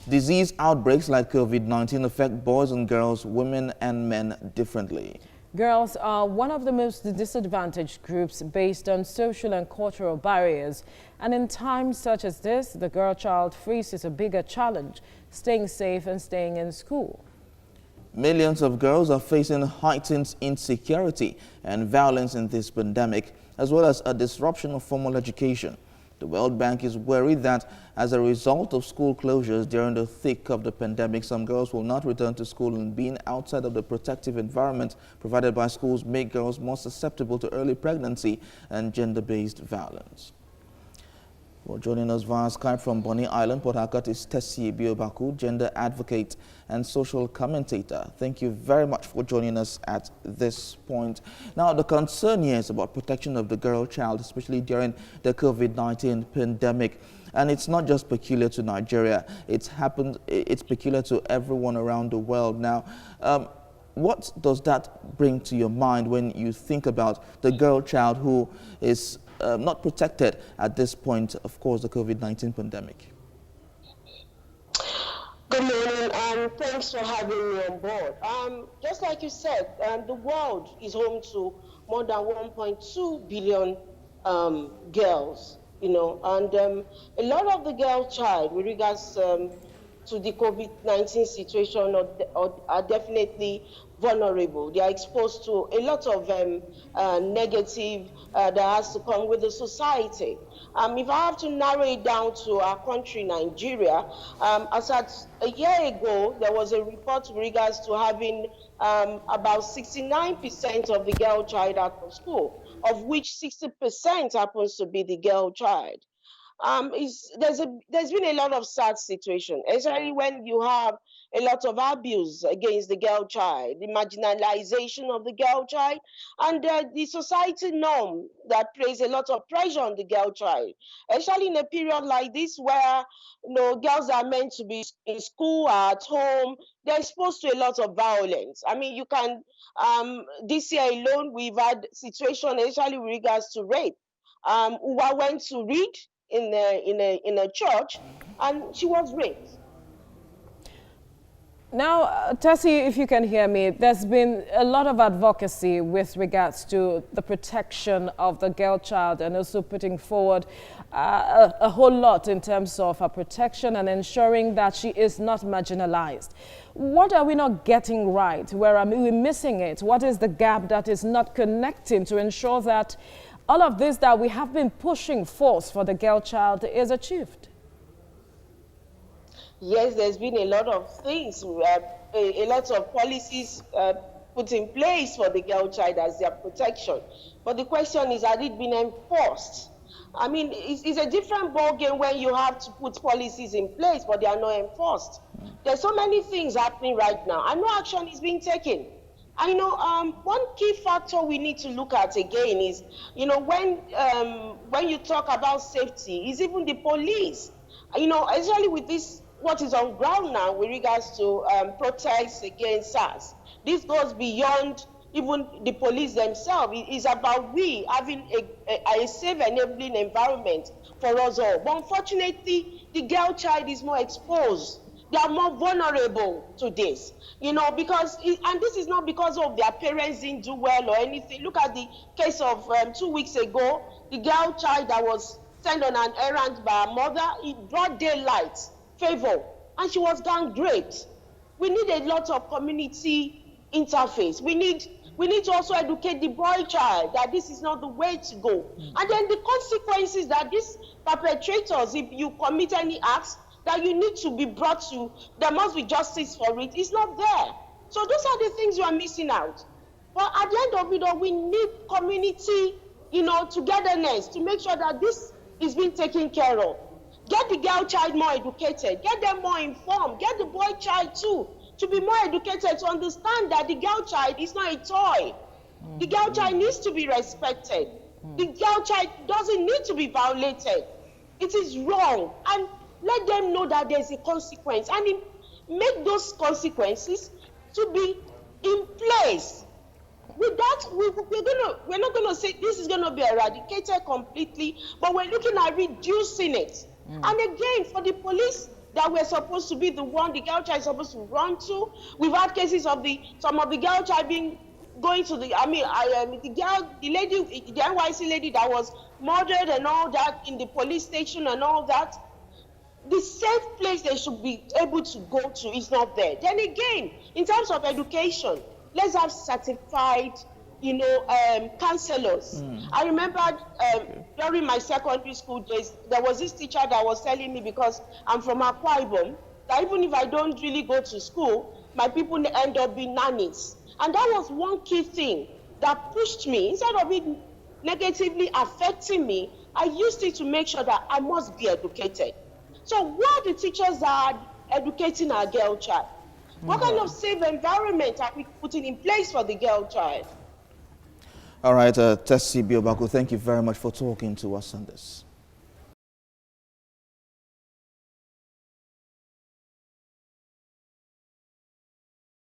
Disease outbreaks like COVID-19 affect boys and girls, women and men differently. Girls are one of the most disadvantaged groups based on social and cultural barriers. And in times such as this, the girl child faces a bigger challenge, staying safe and staying in school. Millions of girls are facing heightened insecurity and violence in this pandemic, as well as a disruption of formal education. The World Bank is worried that as a result of school closures during the thick of the pandemic, some girls will not return to school, and being outside of the protective environment provided by schools make girls more susceptible to early pregnancy and gender-based violence. Well, joining us via Skype from Bonny Island, Port Harcourt, is Tessie Biobaku, gender advocate and social commentator. Thank you very much for joining us at this point. Now, the concern here is about protection of the girl child, especially during the COVID-19 pandemic. And it's not just peculiar to Nigeria. It's peculiar to everyone around the world. Now, what does that bring to your mind when you think about the girl child who is not protected at this point, of course, the COVID-19 pandemic? Good morning, and thanks for having me on board. Just like you said, the world is home to more than 1.2 billion girls, and a lot of the girl child, with regards to the COVID-19 situation, are definitely vulnerable. They are exposed to a lot of negative that has to come with the society. If I have to narrow it down to our country, Nigeria, as at a year ago, there was a report with regards to having about 69% of the girl child out of school, of which 60% happens to be the girl child. There's been a lot of sad situation, especially when you have a lot of abuse against the girl child, the marginalization of the girl child, and the society norm that places a lot of pressure on the girl child, especially in a period like this where girls are meant to be in school, at home. They're exposed to a lot of violence. I mean, you can this year alone we've had situation, especially with regards to rape. Uwa went to read in a church, and she was raped. Now, Tessie, if you can hear me, there's been a lot of advocacy with regards to the protection of the girl child, and also putting forward a whole lot in terms of her protection and ensuring that she is not marginalized. What are we not getting right? Where are we missing it? What is the gap that is not connecting to ensure that all of this that we have been pushing forth for the girl child is achieved? Yes, there's been a lot of things, a lot of policies put in place for the girl child as their protection. But the question is, has it been enforced? I mean, it's a different ballgame when you have to put policies in place, but they are not enforced. There's so many things happening right now, and no action is being taken. I know one key factor we need to look at again is, when you talk about safety, is even the police. Especially with this, what is on ground now with regards to protests against SARS. This goes beyond even the police themselves. It is about we having a safe, enabling environment for us all. But unfortunately, the girl child is more exposed. They are more vulnerable to this, because, and this is not because of their parents didn't do well or anything. Look at the case of 2 weeks ago, the girl child that was sent on an errand by her mother. It brought daylight, favor, and she was gang raped. We need a lot of community interface. We need to also educate the boy child that this is not the way to go. And then the consequences that these perpetrators, if you commit any acts, that you need to be brought to, there must be justice for it. It's not there. So those are the things you are missing out. But at the end of it all, we need community, togetherness to make sure that this is being taken care of. Get the girl child more educated, get them more informed, get the boy child too to be more educated, to understand that the girl child is not a toy. The girl child needs to be respected. The girl child doesn't need to be violated. It is wrong. And let them know that there's a consequence, and make those consequences to be in place. With that, we're not going to say this is going to be eradicated completely, but we're looking at reducing it. And again, for the police that we're supposed to be the one the girl child is supposed to run to. We've had cases of some of the girl child going to the, the lady, the NYC lady that was murdered and all that in the police station and all that. The safe place they should be able to go to is not there. Then again, in terms of education, let's have certified, counselors. I remember during my secondary school days, there was this teacher that was telling me, because I'm from Akwa Ibom, that even if I don't really go to school, my people end up being nannies. And that was one key thing that pushed me. Instead of it negatively affecting me, I used it to make sure that I must be educated. So what the teachers are educating our girl child? What kind of safe environment are we putting in place for the girl child? All right, Tessie Biobaku, thank you very much for talking to us on this.